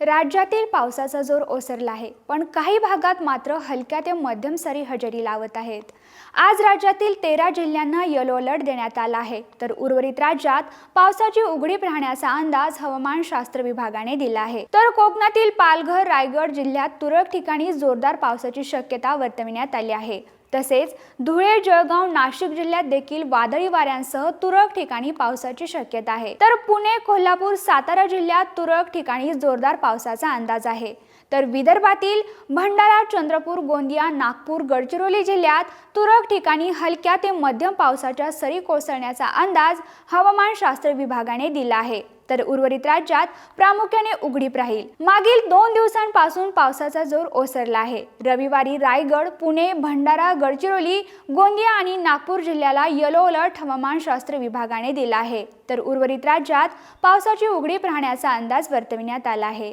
राज्यातील पावसाचा जोर ओसरला आहे, पण काही भागात मात्र हलक्या ते मध्यम सरी हजेरी लावत आहेत. आज राज्यातील 13 जिल्ह्यांना येलो अलर्ट देण्यात आला आहे, तर उर्वरित राज्यात पावसाची उघडीप राहण्याचा अंदाज हवामानशास्त्र विभागाने दिला आहे. तर कोकणातील पालघर, रायगड जिल्ह्यात तुरळक ठिकाणी जोरदार पावसाची शक्यता वर्तविण्यात आली आहे. तसेच धुळे, जळगाव, नाशिक जिल्ह्यात देखील वादळी वाऱ्यांसह तुरळक ठिकाणी पावसाची शक्यता आहे. तर पुणे, कोल्हापूर, सातारा जिल्ह्यात तुरळक ठिकाणी जोरदार पावसाचा अंदाज आहे. तर विदर्भातील भंडारा, चंद्रपूर, गोंदिया, नागपूर, गडचिरोली जिल्ह्यात तुरळक ठिकाणी हलक्या ते मध्यम पावसाच्या सरी कोसळण्याचा अंदाज हवामानशास्त्र विभागाने दिला आहे. तर उर्वरित राज्यात प्रामुख्याने उघडीप राहील. मागील 2 दिवसांपासून पावसाचा जोर ओसरला आहे. रविवारी रायगड, पुणे, भंडारा, गडचिरोली, गोंदिया आणि नागपूर जिल्ह्याला येलो अलर्ट हवामानशास्त्र विभागाने दिला आहे. तर उर्वरित राज्यात पावसाची उघडीप राहण्याचा अंदाज वर्तविण्यात आला आहे.